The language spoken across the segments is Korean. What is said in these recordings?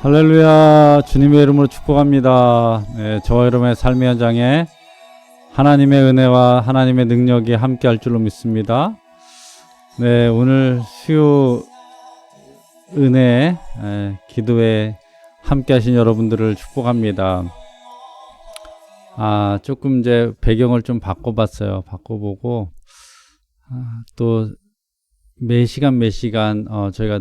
할렐루야. 주님의 이름으로 축복합니다. 네, 저와 여러분의 삶의 현장에 하나님의 은혜와 하나님의 능력이 함께할 줄로 믿습니다. 네, 오늘 수요 은혜 기도에 함께하신 여러분들을 축복합니다. 조금 이제 배경을 좀 바꿔봤어요. 바꿔보고 또 매 시간 저희가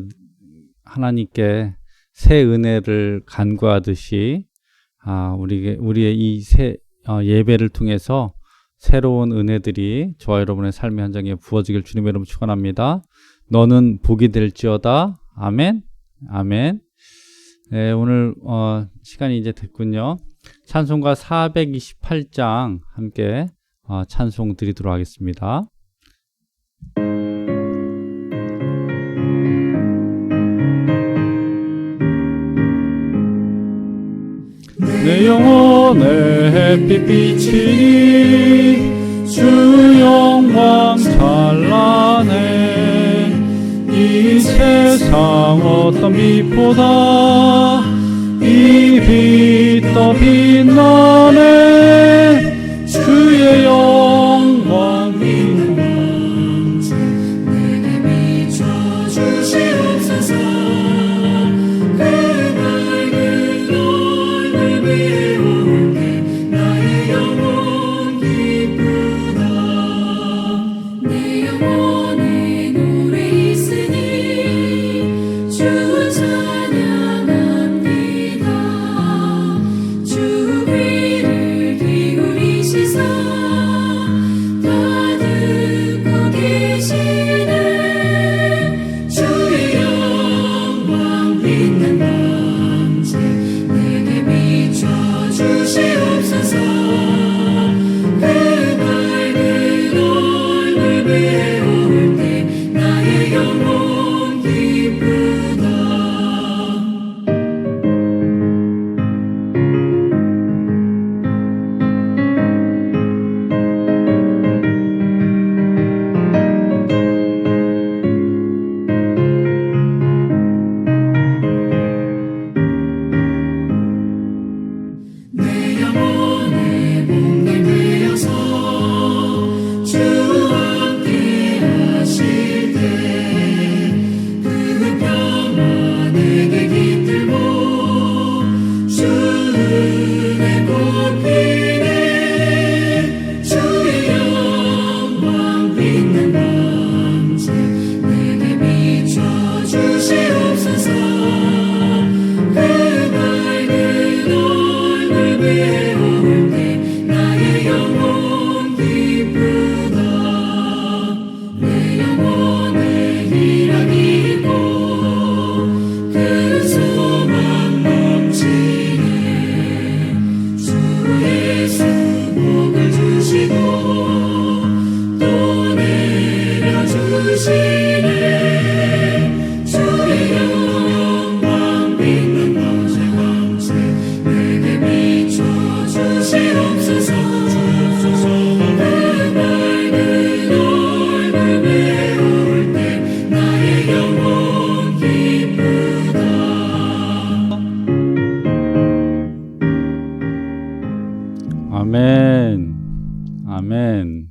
하나님께 새 은혜를 간구하듯이 우리의 이 새 예배를 통해서 새로운 은혜들이 저와 여러분의 삶의 현장에 부어지길 주님의 이름으로 축원합니다. 너는 복이 될지어다. 아멘. 아멘. 네, 오늘 시간이 이제 됐군요. 찬송가 428장 함께 찬송 드리도록 하겠습니다. 내 영혼의 햇빛 비치니 주 영광 찬란해. 이 세상 어떤 빛보다 이 빛 더 빛나네. 주의 영광 빛나네. 내게 비춰주시옵소서. 그 밝은 얼굴 위에 올 때 나의 영혼 기쁘다. 내 영혼에 노래 있으니 주 찬양합니다. 주 귀를 기울이시사 다 듣고 계시네. 주의 영광 빛난 밤새 내게 비춰주시옵소서. 그 밝은 얼굴 위에 올 때 나의 영혼 기쁘다. 내 영혼의 몸을 되어서 주와 함께 하실 때 그 평화 내게 깃들고 주 은혜 꽃피네. 주의 영광 빛난 밤새 내게 비춰주시옵소서. 그 밝은 얼굴 위에 올 때 나의 영혼 기쁘다. 내 영혼에 희락이 있고 그 소망 넘치네. 주 예수 복을 주시고 또 내려주시네. 주의 영광 빛난 밤새 내게 비춰주시옵소서. 그 밝은 얼굴 위에 올 때 나의 영혼 기쁘다. 아멘. 아멘.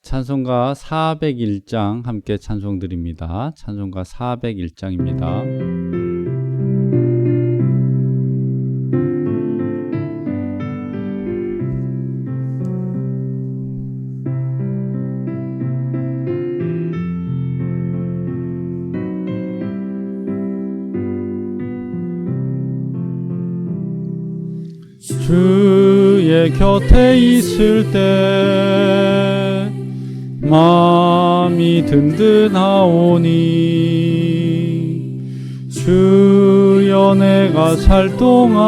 찬송가 401장 함께 찬송 드립니다. 찬송가 401장입니다. 주의 곁에 있을 때 마음이 든든하오니 주여 내가 살 동안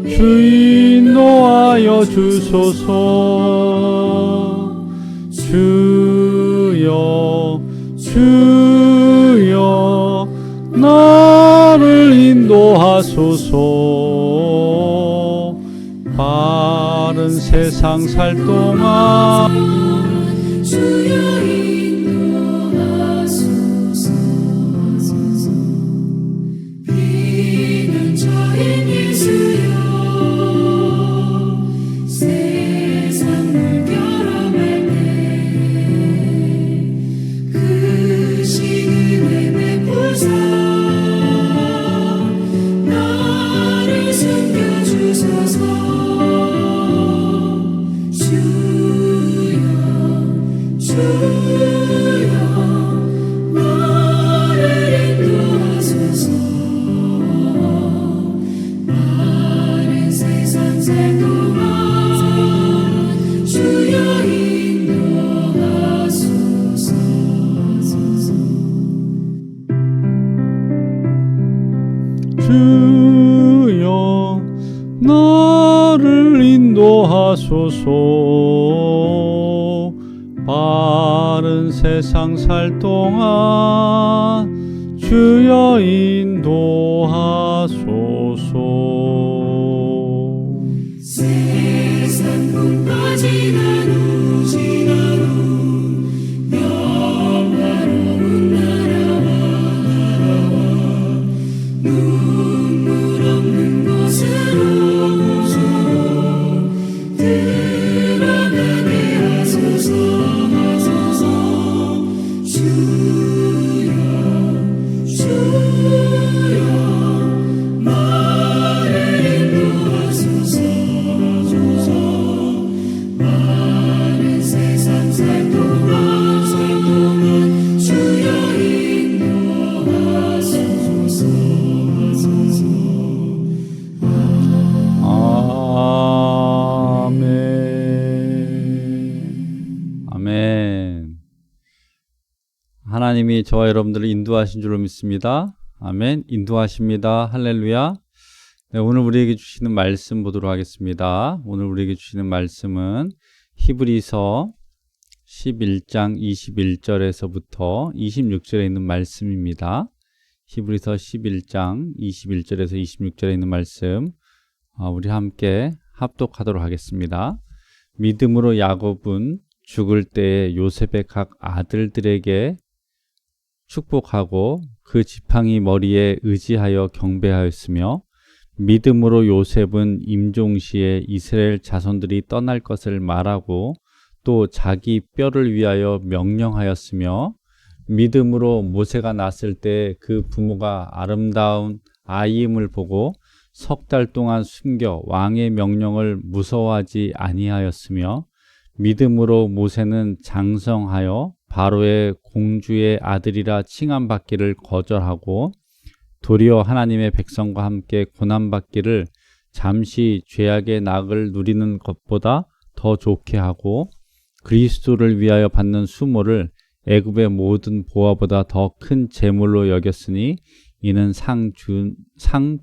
주 인도하여 주소서. 주여 주여 나를 인도하소서. 바른 세상 살 동안 주여 인도하소서. 인도하소서. 바른 세상 살 동안 주여 인도하소서. 세상 꿈과 지난 후 영화로운 나라와 눈물 없는 곳으로 들어가게 하소서. 주여 나를 인도하소서. 많은 세상 살 동안 주여 인도하소서. 아멘. 아멘. 하나님이 저와 여러분들을 인도하신 줄로 믿습니다. 아멘. 인도하십니다. 할렐루야. 네, 오늘 우리에게 주시는 말씀 보도록 하겠습니다. 오늘 우리에게 주시는 말씀은 히브리서 11장 21절에서부터 26절에 있는 말씀입니다. 히브리서 11장 21절에서 26절에 있는 말씀, 우리 함께 합독하도록 하겠습니다. 믿음으로 야곱은 죽을 때에 요셉의 각 아들들에게 축복하고 그 지팡이 머리에 의지하여 경배하였으며, 믿음으로 요셉은 임종시에 이스라엘 자손들이 떠날 것을 말하고 또 자기 뼈를 위하여 명령하였으며, 믿음으로 모세가 낳았을 때 그 부모가 아름다운 아이임을 보고 석 달 동안 숨겨 왕의 명령을 무서워하지 아니하였으며, 믿음으로 모세는 장성하여 바로의 공주의 아들이라 칭함받기를 거절하고 도리어 하나님의 백성과 함께 고난받기를 잠시 죄악의 낙을 누리는 것보다 더 좋게 하고, 그리스도를 위하여 받는 수모를 애굽의 모든 보화보다 더 큰 재물로 여겼으니 이는 상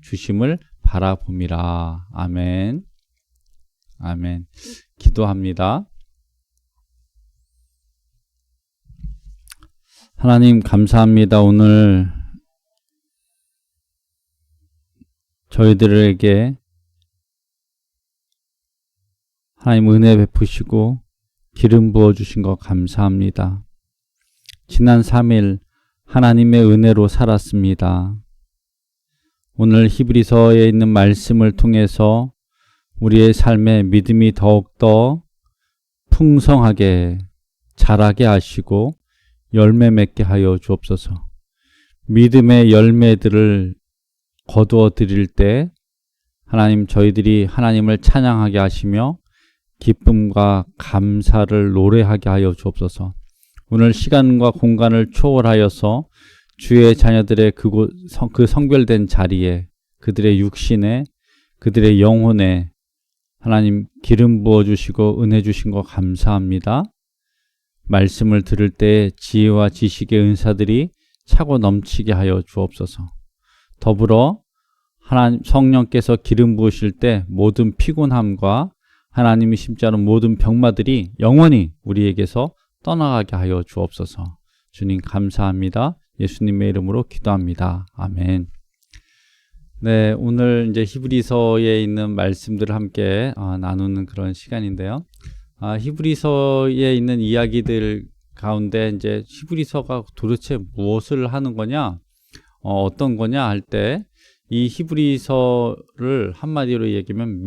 주심을 바라봄이라. 아멘. 아멘. 기도합니다. 하나님 감사합니다. 오늘 저희들에게 하나님 은혜 베푸시고 기름 부어주신 것 감사합니다. 지난 3일 하나님의 은혜로 살았습니다. 오늘 히브리서에 있는 말씀을 통해서 우리의 삶에 믿음이 더욱더 풍성하게 자라게 하시고 열매 맺게 하여 주옵소서. 믿음의 열매들을 거두어 드릴 때 하나님, 저희들이 하나님을 찬양하게 하시며 기쁨과 감사를 노래하게 하여 주옵소서. 오늘 시간과 공간을 초월하여서 주의 자녀들의 그 성별된 자리에, 그들의 육신에, 그들의 영혼에 하나님 기름 부어주시고 은혜 주신 거 감사합니다. 말씀을 들을 때 지혜와 지식의 은사들이 차고 넘치게 하여 주옵소서. 더불어 하나님 성령께서 기름 부으실 때 모든 피곤함과 하나님이 심자는 모든 병마들이 영원히 우리에게서 떠나가게 하여 주옵소서. 주님 감사합니다. 예수님의 이름으로 기도합니다. 아멘. 네, 오늘 이제 히브리서에 있는 말씀들을 함께 나누는 그런 시간인데요. 히브리서에 있는 이야기들 가운데 이제 히브리서가 도대체 무엇을 하는 거냐, 어떤 거냐 할 때 이 히브리서를 한마디로 얘기하면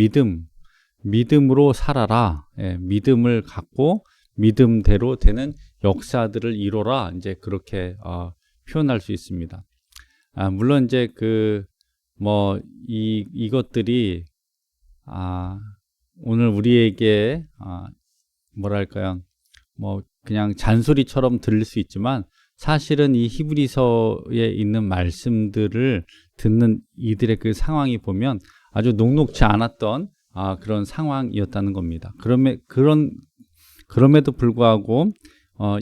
믿음으로 살아라. 예, 믿음을 갖고 믿음대로 되는 역사들을 이뤄라. 이제 그렇게 표현할 수 있습니다. 물론 이제 이것들이 오늘 우리에게 뭐랄까요, 그냥 잔소리처럼 들릴 수 있지만 사실은 이 히브리서에 있는 말씀들을 듣는 이들의 그 상황이 보면 아주 녹록지 않았던 그런 상황이었다는 겁니다. 그럼에도 불구하고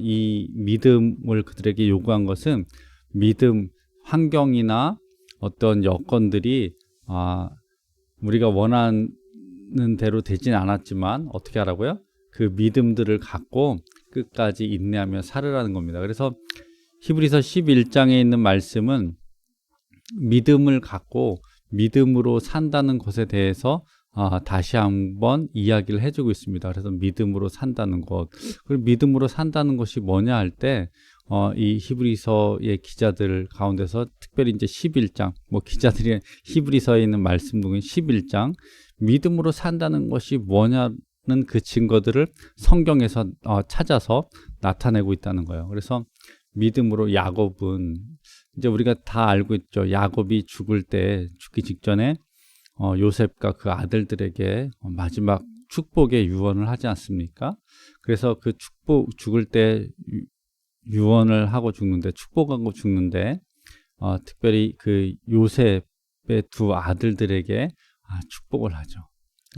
이 믿음을 그들에게 요구한 것은 믿음, 환경이나 어떤 여건들이 우리가 원하는 대로 되진 않았지만 어떻게 하라고요? 그 믿음들을 갖고 끝까지 인내하며 살으라는 겁니다. 그래서 히브리서 11장에 있는 말씀은 믿음을 갖고 믿음으로 산다는 것에 대해서 다시 한번 이야기를 해주고 있습니다. 그래서 믿음으로 산다는 것, 그리고 믿음으로 산다는 것이 뭐냐 할 때 이 히브리서의 기자들 가운데서 특별히 이제 11장, 뭐 기자들이 히브리서에 있는 말씀 중에 11장 믿음으로 산다는 것이 뭐냐는 그 증거들을 성경에서 찾아서 나타내고 있다는 거예요. 그래서 믿음으로 야곱은 이제 우리가 다 알고 있죠. 야곱이 죽기 직전에 요셉과 그 아들들에게 마지막 축복의 유언을 하지 않습니까? 그래서 그 죽을 때 유언을 하고 죽는데, 축복하고 죽는데, 특별히 그 요셉의 두 아들들에게 축복을 하죠.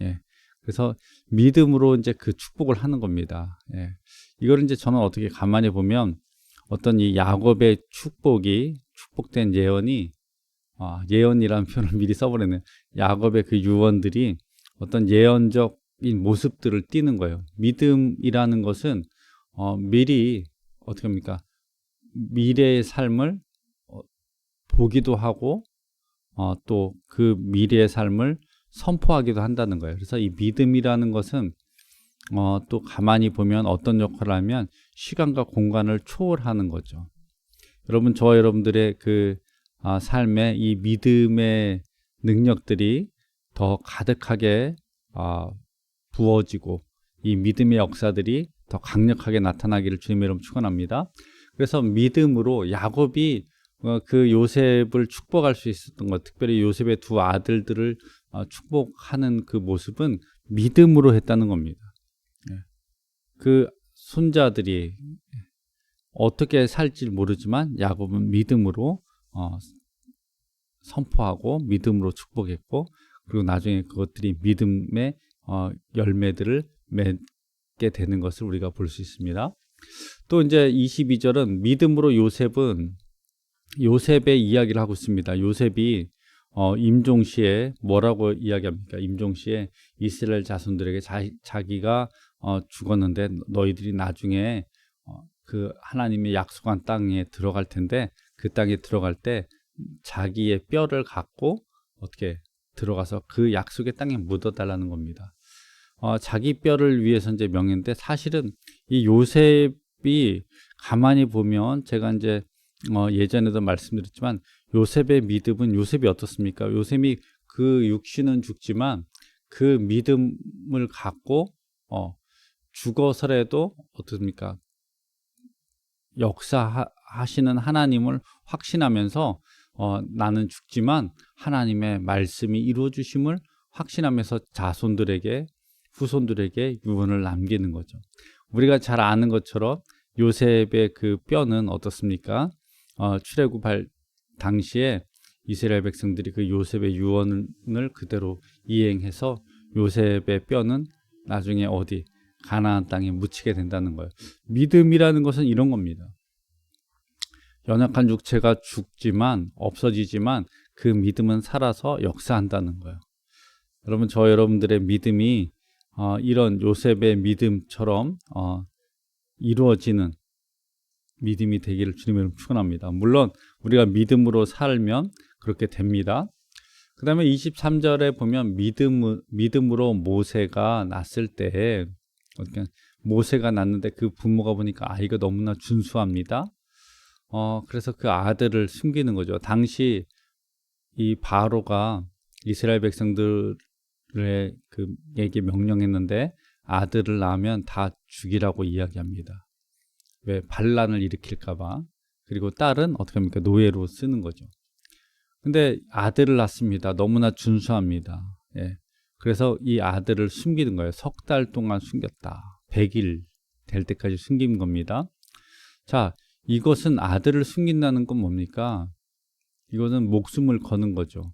예. 그래서 믿음으로 이제 그 축복을 하는 겁니다. 예. 이걸 이제 저는 어떻게 가만히 보면 어떤 이 야곱의 축복된 예언이, 예언이라는 표현을 미리 써버렸네요. 야곱의 그 유언들이 어떤 예언적인 모습들을 띠는 거예요. 믿음이라는 것은 미리 어떻게 합니까? 미래의 삶을 보기도 하고 또 그 미래의 삶을 선포하기도 한다는 거예요. 그래서 이 믿음이라는 것은 또 가만히 보면 어떤 역할을 하면 시간과 공간을 초월하는 거죠. 여러분, 저와 여러분들의 그 삶에 이 믿음의 능력들이 더 가득하게 부어지고 이 믿음의 역사들이 더 강력하게 나타나기를 주님의 이름으로 축원합니다. 그래서 믿음으로 야곱이 그 요셉을 축복할 수 있었던 것, 특별히 요셉의 두 아들들을 축복하는 그 모습은 믿음으로 했다는 겁니다. 그 손자들이 어떻게 살지 모르지만 야곱은 믿음으로 선포하고 믿음으로 축복했고, 그리고 나중에 그것들이 믿음의 열매들을 맺게 되는 것을 우리가 볼 수 있습니다. 또 이제 22절은 믿음으로 요셉의 이야기를 하고 있습니다. 요셉이 임종시에 뭐라고 이야기합니까? 임종시에 이스라엘 자손들에게 자기가 죽었는데 너희들이 나중에 그 하나님의 약속한 땅에 들어갈 텐데, 그 땅에 들어갈 때 자기의 뼈를 갖고 어떻게 들어가서 그 약속의 땅에 묻어달라는 겁니다. 자기 뼈를 위해서 이제 명했는데, 사실은 이 요셉이 가만히 보면 제가 이제 예전에도 말씀드렸지만 요셉의 믿음은, 요셉이 어떻습니까? 요셉이 그 육신은 죽지만 그 믿음을 갖고 죽어서라도 어떻습니까? 역사하시는 하나님을 확신하면서 나는 죽지만 하나님의 말씀이 이루어주심을 확신하면서 자손들에게, 후손들에게 유언을 남기는 거죠. 우리가 잘 아는 것처럼 요셉의 그 뼈는 어떻습니까? 출애굽 당시에 이스라엘 백성들이 그 요셉의 유언을 그대로 이행해서 요셉의 뼈는 나중에 어디 가나안 땅에 묻히게 된다는 거예요. 믿음이라는 것은 이런 겁니다. 연약한 육체가 죽지만, 없어지지만 그 믿음은 살아서 역사한다는 거예요. 여러분, 여러분들의 믿음이 이런 요셉의 믿음처럼 이루어지는 믿음이 되기를 주님의 이름으로 축원합니다. 물론 우리가 믿음으로 살면 그렇게 됩니다. 그 다음에 23절에 보면 믿음으로 모세가 낳았을 때, 모세가 낳는데 그 부모가 보니까 아이가 너무나 준수합니다. 그래서 그 아들을 숨기는 거죠. 당시 이 바로가 이스라엘 백성들에게 명령했는데 아들을 낳으면 다 죽이라고 이야기합니다. 왜? 반란을 일으킬까봐. 그리고 딸은 어떻게 합니까? 노예로 쓰는 거죠. 근데 아들을 낳습니다. 너무나 준수합니다. 예. 그래서 이 아들을 숨기는 거예요. 석 달 동안 숨겼다. 100일 될 때까지 숨긴 겁니다. 자, 이것은 아들을 숨긴다는 건 뭡니까? 이것은 목숨을 거는 거죠.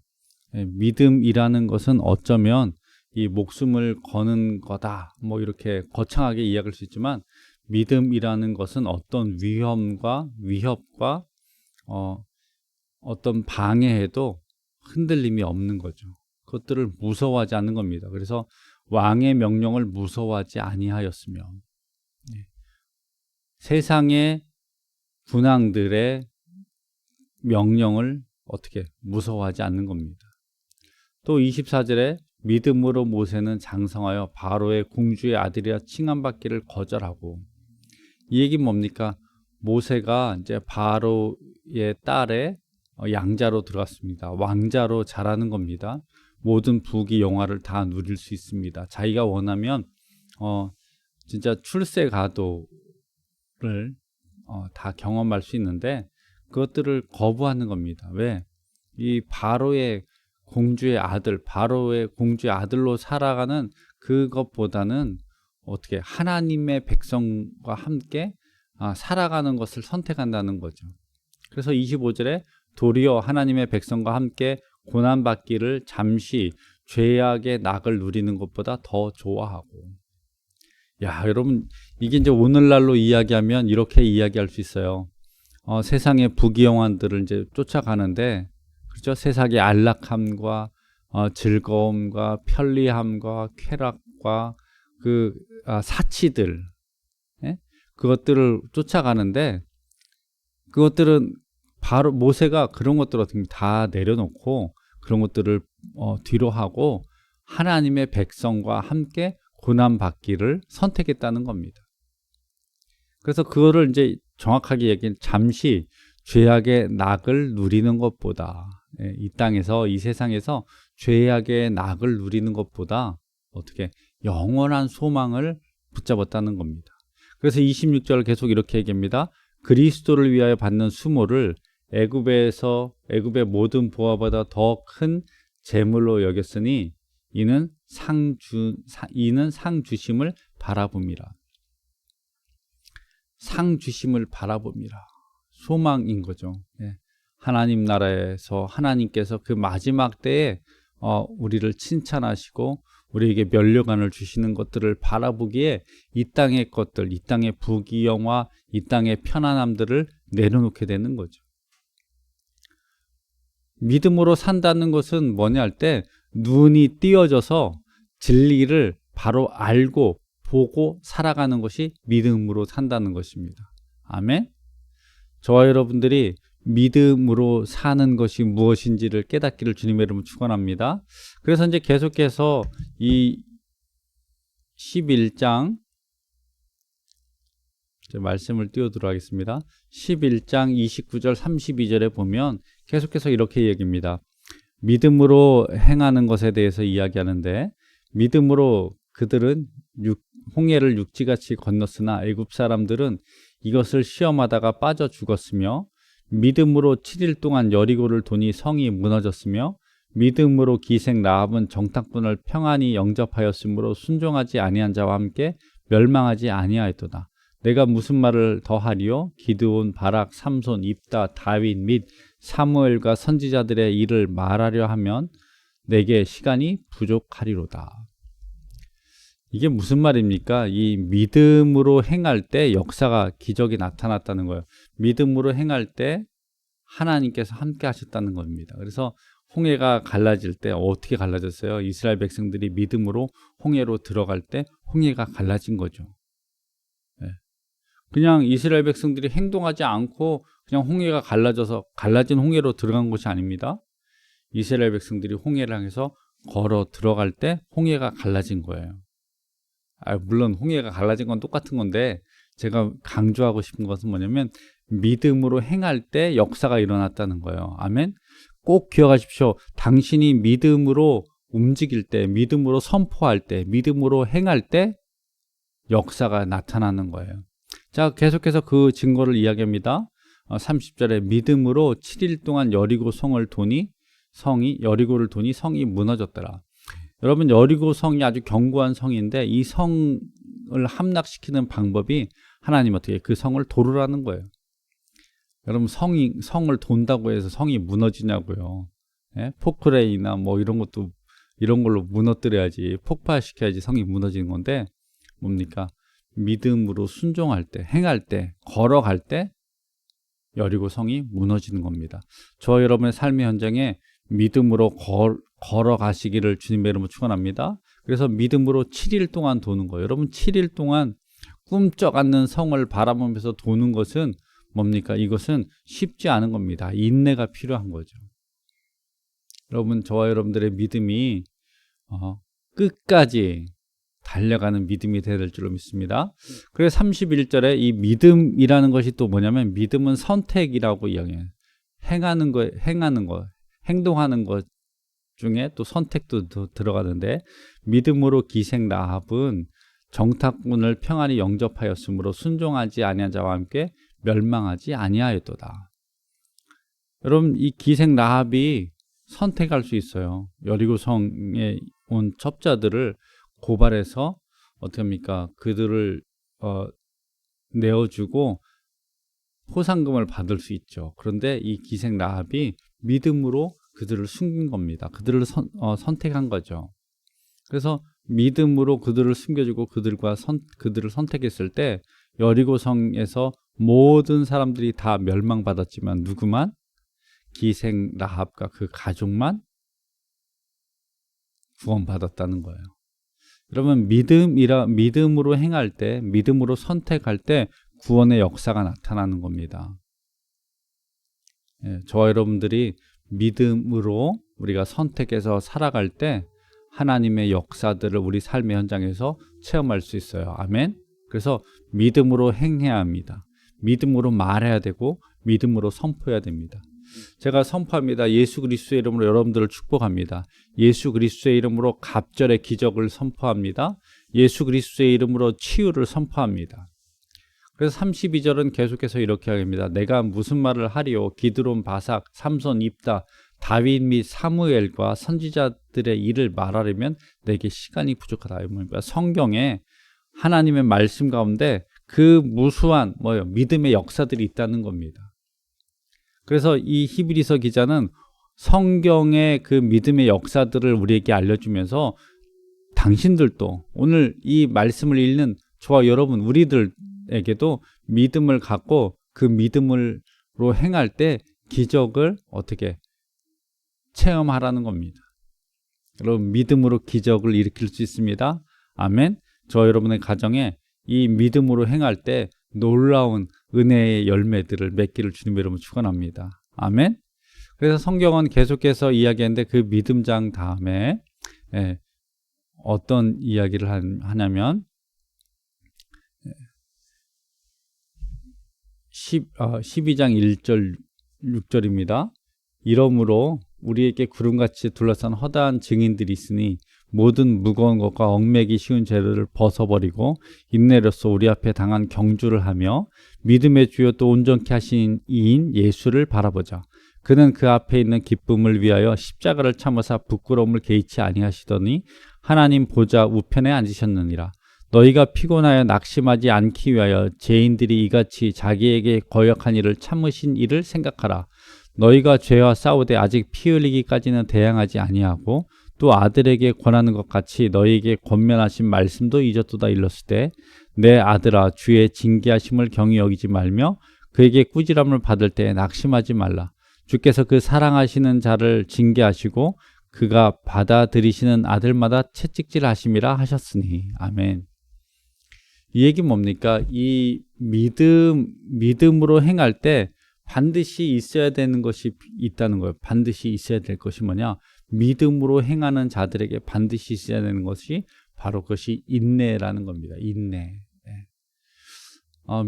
예, 믿음이라는 것은 어쩌면 이 목숨을 거는 거다, 뭐 이렇게 거창하게 이야기할 수 있지만, 믿음이라는 것은 어떤 위협과 어떤 방해에도 흔들림이 없는 거죠. 그것들을 무서워하지 않는 겁니다. 그래서 왕의 명령을 무서워하지 아니하였으며 세상의 군왕들의 명령을 어떻게 무서워하지 않는 겁니다. 또 24절에 믿음으로 모세는 장성하여 바로의 공주의 아들이라 칭함받기를 거절하고, 이 얘기는 뭡니까? 모세가 이제 바로의 딸의 양자로 들어갔습니다. 왕자로 자라는 겁니다. 모든 부귀 영화를 다 누릴 수 있습니다. 자기가 원하면 진짜 출세 가도를 다 경험할 수 있는데 그것들을 거부하는 겁니다. 왜? 이 바로의 공주의 아들, 바로의 공주의 아들로 살아가는 그것보다는 어떻게 하나님의 백성과 함께 살아가는 것을 선택한다는 거죠. 그래서 25절에 도리어 하나님의 백성과 함께 고난받기를 잠시 죄악의 낙을 누리는 것보다 더 좋아하고. 야, 여러분, 이게 이제 오늘날로 이야기하면 이렇게 이야기할 수 있어요. 세상의 부귀영화들을 이제 쫓아가는데, 그렇죠? 세상의 안락함과 즐거움과 편리함과 쾌락과 그 사치들, 예? 그것들을 쫓아가는데, 그것들은 바로 모세가 그런 것들을 다 내려놓고 그런 것들을 뒤로 하고 하나님의 백성과 함께 고난받기를 선택했다는 겁니다. 그래서 그거를 이제 정확하게 얘기하면 잠시 죄악의 낙을 누리는 것보다, 이 땅에서, 이 세상에서 죄악의 낙을 누리는 것보다 어떻게 영원한 소망을 붙잡았다는 겁니다. 그래서 26절 계속 이렇게 얘기합니다. 그리스도를 위하여 받는 수모를 애굽의 모든 보화보다 더 큰 재물로 여겼으니 이는 상 주심을 바라봅니다. 상 주심을 바라봅니다. 소망인 거죠. 하나님 나라에서 하나님께서 그 마지막 때에 우리를 칭찬하시고 우리에게 면류관을 주시는 것들을 바라보기에 이 땅의 것들, 이 땅의 부귀영화, 이 땅의 편안함들을 내려놓게 되는 거죠. 믿음으로 산다는 것은 뭐냐 할 때 눈이 띄어져서 진리를 바로 알고 보고 살아가는 것이 믿음으로 산다는 것입니다. 아멘. 저와 여러분들이 믿음으로 사는 것이 무엇인지를 깨닫기를 주님의 이름으로 축원합니다. 그래서 이제 계속해서 이 11장 말씀을 띄우도록 하겠습니다. 11장 29절 32절에 보면 계속해서 이렇게 얘기합니다. 믿음으로 행하는 것에 대해서 이야기하는데, 믿음으로 그들은 홍해를 육지같이 건넜으나 애굽 사람들은 이것을 시험하다가 빠져 죽었으며, 믿음으로 7일 동안 여리고를 도니 성이 무너졌으며, 믿음으로 기생 라합은 정탐꾼을 평안히 영접하였으므로 순종하지 아니한 자와 함께 멸망하지 아니하였도다. 내가 무슨 말을 더하리요? 기드온, 바락, 삼손, 입다, 다윗 및 사무엘과 선지자들의 일을 말하려 하면 내게 시간이 부족하리로다. 이게 무슨 말입니까? 이 믿음으로 행할 때 역사가, 기적이 나타났다는 거예요. 믿음으로 행할 때 하나님께서 함께 하셨다는 겁니다. 그래서 홍해가 갈라질 때 어떻게 갈라졌어요? 이스라엘 백성들이 믿음으로 홍해로 들어갈 때 홍해가 갈라진 거죠. 그냥 이스라엘 백성들이 행동하지 않고 그냥 홍해가 갈라진 홍해로 들어간 것이 아닙니다. 이스라엘 백성들이 홍해를 향해서 걸어 들어갈 때 홍해가 갈라진 거예요. 물론 홍해가 갈라진 건 똑같은 건데, 제가 강조하고 싶은 것은 뭐냐면 믿음으로 행할 때 역사가 일어났다는 거예요. 아멘. 꼭 기억하십시오. 당신이 믿음으로 움직일 때, 믿음으로 선포할 때, 믿음으로 행할 때 역사가 나타나는 거예요. 자, 계속해서 그 증거를 이야기합니다. 30절에 믿음으로 7일 동안 여리고 성을 도니 여리고를 도니 성이 무너졌더라. 여러분, 여리고 성이 아주 견고한 성인데 이 성을 함락시키는 방법이 하나님 어떻게 그 성을 도르라는 거예요. 여러분, 성을 돈다고 해서 성이 무너지냐고요. 포크레인이나 뭐 이런 걸로 무너뜨려야지, 폭발시켜야지 성이 무너지는 건데, 뭡니까? 믿음으로 순종할 때, 행할 때, 걸어갈 때 여리고 성이 무너지는 겁니다. 저 여러분의 삶의 현장에 믿음으로 걸어가시기를 주님의 이름으로 축원합니다. 그래서 믿음으로 7일 동안 도는 거예요. 여러분 7일 동안 꿈쩍 않는 성을 바라보면서 도는 것은 뭡니까? 이것은 쉽지 않은 겁니다. 인내가 필요한 거죠. 여러분, 저와 여러분들의 믿음이 끝까지 달려가는 믿음이 되어야 될 줄로 믿습니다. 그래서 31절에 이 믿음이라는 것이 또 뭐냐면, 믿음은 선택이라고 이야기해요. 행하는 거, 행동하는 것 중에 또 선택도 들어가는데, 믿음으로 기생 라합은 정탐꾼을 평안히 영접하였으므로 순종하지 아니한 자와 함께 멸망하지 아니하였도다. 여러분, 이 기생 라합이 선택할 수 있어요. 여리고 성에 온 첩자들을 고발해서 어떻게 합니까? 그들을 내어주고 포상금을 받을 수 있죠. 그런데 이 기생 라합이 믿음으로 그들을 숨긴 겁니다. 그들을 선택한 거죠. 그래서 믿음으로 그들을 숨겨주고 그들을 선택했을 때 여리고 성에서 모든 사람들이 다 멸망받았지만 누구만? 기생 라합과 그 가족만 구원받았다는 거예요. 여러분, 믿음으로 행할 때, 믿음으로 선택할 때 구원의 역사가 나타나는 겁니다. 저와 여러분들이 믿음으로 우리가 선택해서 살아갈 때 하나님의 역사들을 우리 삶의 현장에서 체험할 수 있어요. 아멘. 그래서 믿음으로 행해야 합니다. 믿음으로 말해야 되고 믿음으로 선포해야 됩니다. 제가 선포합니다. 예수 그리스도의 이름으로 여러분들을 축복합니다. 예수 그리스도의 이름으로 갑절의 기적을 선포합니다. 예수 그리스도의 이름으로 치유를 선포합니다. 그래서 32절은 계속해서 이렇게 합니다. 내가 무슨 말을 하리요? 기드론, 바삭, 삼손, 입다, 다윗 및 사무엘과 선지자들의 일을 말하려면 내게 시간이 부족하다. 성경에 하나님의 말씀 가운데 그 무수한 믿음의 역사들이 있다는 겁니다. 그래서 이 히브리서 기자는 성경의 그 믿음의 역사들을 우리에게 알려주면서 당신들도 오늘 이 말씀을 읽는 저와 여러분 우리들에게도 믿음을 갖고 그 믿음으로 행할 때 기적을 어떻게 체험하라는 겁니다. 여러분, 믿음으로 기적을 일으킬 수 있습니다. 아멘. 저 여러분의 가정에 이 믿음으로 행할 때 놀라운 은혜의 열매들을 맺기를 주님의 이름으로 축원합니다. 아멘. 그래서 성경은 계속해서 이야기하는데 그 믿음장 다음에 어떤 이야기를 하냐면 12장 1절 6절입니다. 이러므로 우리에게 구름같이 둘러싼 허다한 증인들이 있으니 모든 무거운 것과 얽매기 쉬운 죄를 벗어버리고 인내로써 우리 앞에 당한 경주를 하며 믿음의 주요 또 온전케 하신 이인 예수를 바라보자. 그는 그 앞에 있는 기쁨을 위하여 십자가를 참으사 부끄러움을 개의치 아니하시더니 하나님 보좌 우편에 앉으셨느니라. 너희가 피곤하여 낙심하지 않기 위하여 죄인들이 이같이 자기에게 거역한 일을 참으신 일을 생각하라. 너희가 죄와 싸우되 아직 피 흘리기까지는 대항하지 아니하고 또 아들에게 권하는 것 같이 너희에게 권면하신 말씀도 잊었도다 일렀을 때 내 아들아 주의 징계하심을 경히 여기지 말며 그에게 꾸지람을 받을 때 낙심하지 말라. 주께서 그 사랑하시는 자를 징계하시고 그가 받아들이시는 아들마다 채찍질하심이라 하셨으니. 아멘. 이 얘기 뭡니까? 이 믿음으로 행할 때 반드시 있어야 되는 것이 있다는 거예요. 반드시 있어야 될 것이 뭐냐? 믿음으로 행하는 자들에게 반드시 있어야 되는 것이 바로 그것이 인내라는 겁니다. 인내.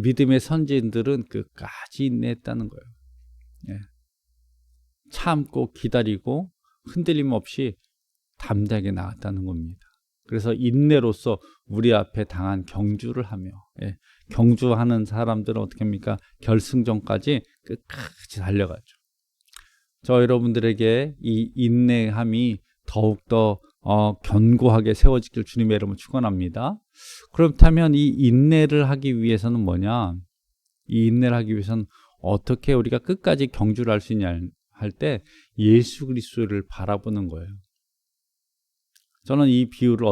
믿음의 선지인들은 끝까지 인내했다는 거예요. 참고 기다리고 흔들림 없이 담대하게 나갔다는 겁니다. 그래서 인내로서 우리 앞에 당한 경주를 하며 경주하는 사람들은 어떻게 합니까? 결승전까지 끝까지 달려가죠. 저 여러분들에게 이 인내함이 더욱더 견고하게 세워지길 주님의 이름으로 축원합니다. 그렇다면 이 인내를 하기 위해서는 뭐냐? 이 인내를 하기 위해서는 어떻게 우리가 끝까지 경주를 할 수 있냐 할 때 예수 그리스도를 바라보는 거예요. 저는 이 비유를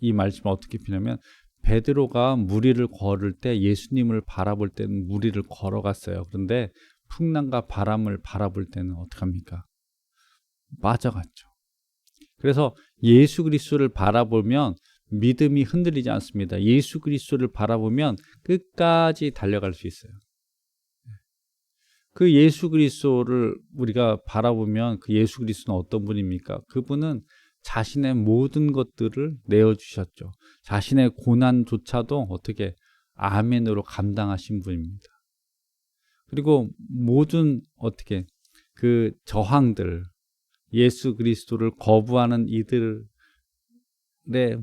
이 말씀을 어떻게 비냐면 베드로가 물 위를 걸을 때 예수님을 바라볼 때는 물 위를 걸어갔어요. 그런데 풍랑과 바람을 바라볼 때는 어떡합니까? 빠져갔죠. 그래서 예수 그리스도를 바라보면 믿음이 흔들리지 않습니다. 예수 그리스도를 바라보면 끝까지 달려갈 수 있어요. 그 예수 그리스도를 우리가 바라보면 그 예수 그리스도는 어떤 분입니까? 그분은 자신의 모든 것들을 내어주셨죠. 자신의 고난조차도 어떻게 아멘으로 감당하신 분입니다. 그리고 모든 어떻게 그 저항들, 예수 그리스도를 거부하는 이들의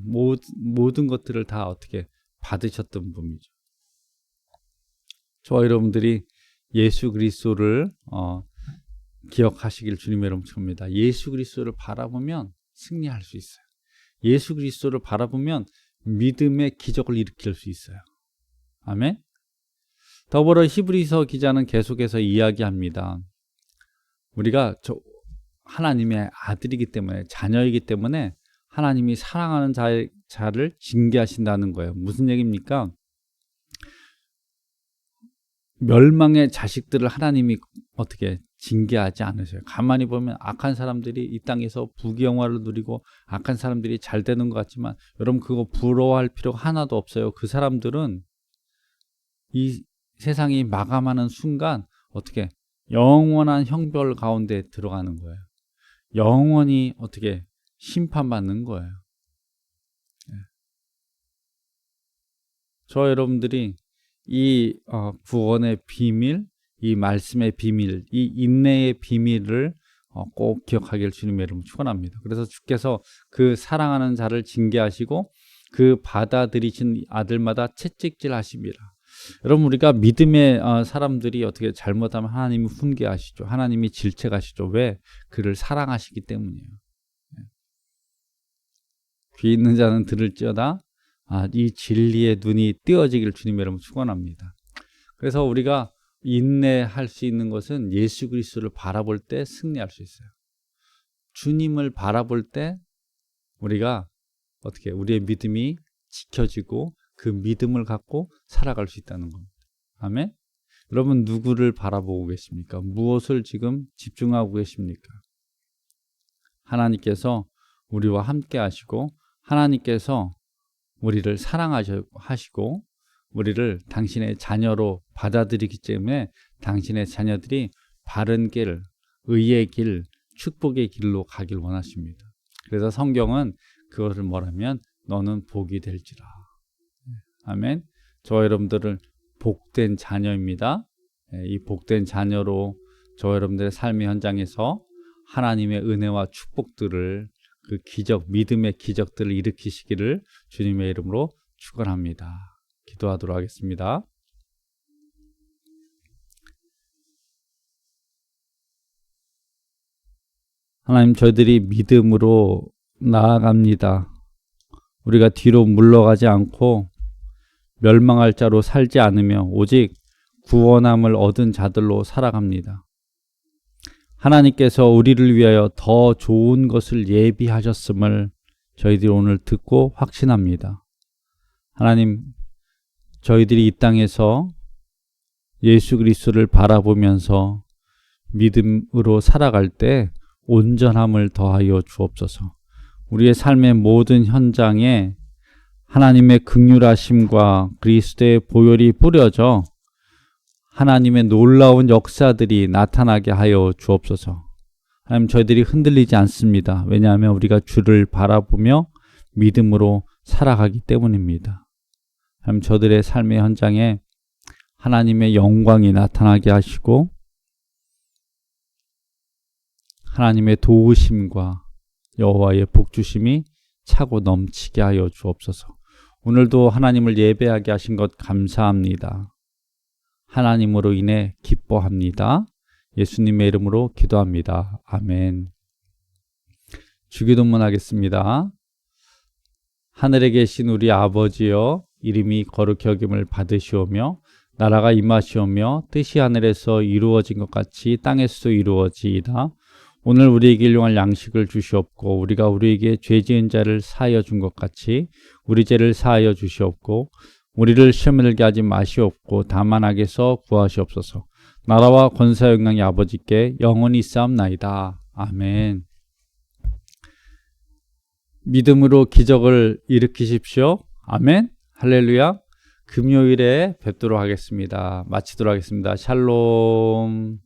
모든 것들을 다 어떻게 받으셨던 분이죠. 저와 여러분들이 예수 그리스도를 기억하시길 주님의 이름으로 축원합니다. 예수 그리스도를 바라보면 승리할 수 있어요. 예수 그리스도를 바라보면 믿음의 기적을 일으킬 수 있어요. 아멘. 더불어 히브리서 기자는 계속해서 이야기합니다. 우리가 하나님의 아들이기 때문에, 자녀이기 때문에 하나님이 사랑하는 자를 징계하신다는 거예요. 무슨 얘기입니까? 멸망의 자식들을 하나님이 어떻게 징계하지 않으세요. 가만히 보면 악한 사람들이 이 땅에서 부귀영화를 누리고 악한 사람들이 잘 되는 것 같지만 여러분 그거 부러워할 필요가 하나도 없어요. 그 사람들은 이 세상이 마감하는 순간 어떻게 영원한 형벌 가운데 들어가는 거예요. 영원히 어떻게 심판받는 거예요. 저 여러분들이 이 구원의 비밀, 이 말씀의 비밀, 이 인내의 비밀을 꼭 기억하길 주님의 이름으로 축원합니다. 그래서 주께서 그 사랑하는 자를 징계하시고 그 받아들이신 아들마다 채찍질하심이라. 여러분 우리가 믿음의 사람들이 어떻게 잘못하면 하나님이 훈계하시죠. 하나님이 질책하시죠. 왜? 그를 사랑하시기 때문이에요. 귀 있는 자는 들을지어다. 이 진리의 눈이 띄어지기를 주님의 이름으로 축원합니다. 그래서 우리가 인내할 수 있는 것은 예수 그리스도를 바라볼 때 승리할 수 있어요. 주님을 바라볼 때 우리가 어떻게 우리의 믿음이 지켜지고 그 믿음을 갖고 살아갈 수 있다는 겁니다. 아멘. 여러분 누구를 바라보고 계십니까? 무엇을 지금 집중하고 계십니까? 하나님께서 우리와 함께 하시고 하나님께서 우리를 사랑하시고 우리를 당신의 자녀로 받아들이기 때문에 당신의 자녀들이 바른 길, 의의 길, 축복의 길로 가길 원하십니다. 그래서 성경은 그것을 뭐라면 너는 복이 될지라. 아멘. 저와 여러분들은 복된 자녀입니다. 이 복된 자녀로 저와 여러분들의 삶의 현장에서 하나님의 은혜와 축복들을 그 기적, 믿음의 기적들을 일으키시기를 주님의 이름으로 축원합니다. 기도하도록 하겠습니다. 하나님, 저희들이 믿음으로 나아갑니다. 우리가 뒤로 물러가지 않고 멸망할 자로 살지 않으며 오직 구원함을 얻은 자들로 살아갑니다. 하나님께서 우리를 위하여 더 좋은 것을 예비하셨음을 저희들이 오늘 듣고 확신합니다. 하나님, 저희들이 이 땅에서 예수 그리스도를 바라보면서 믿음으로 살아갈 때 온전함을 더하여 주옵소서. 우리의 삶의 모든 현장에 하나님의 긍휼하심과 그리스도의 보혈이 뿌려져 하나님의 놀라운 역사들이 나타나게 하여 주옵소서. 하나님, 저희들이 흔들리지 않습니다. 왜냐하면 우리가 주를 바라보며 믿음으로 살아가기 때문입니다. 하나님, 저들의 삶의 현장에 하나님의 영광이 나타나게 하시고 하나님의 도우심과 여호와의 복주심이 차고 넘치게 하여 주옵소서. 오늘도 하나님을 예배하게 하신 것 감사합니다. 하나님으로 인해 기뻐합니다. 예수님의 이름으로 기도합니다. 아멘. 주기도문 하겠습니다. 하늘에 계신 우리 아버지여, 이름이 거룩히 여김을 받으시오며 나라가 임하시오며 뜻이 하늘에서 이루어진 것 같이 땅에서도 이루어지이다. 오늘 우리에게 일용할 양식을 주시옵고 우리가 우리에게 죄 지은 자를 사하여 준 것 같이 우리 죄를 사하여 주시옵고 우리를 시험에 들게 하지 마시옵고 다만 악에서 구하시옵소서. 나라와 권세와 영광이 아버지께 영원히 있사옵나이다. 아멘. 믿음으로 기적을 일으키십시오. 아멘. 할렐루야. 금요일에 뵙도록 하겠습니다. 마치도록 하겠습니다. 샬롬.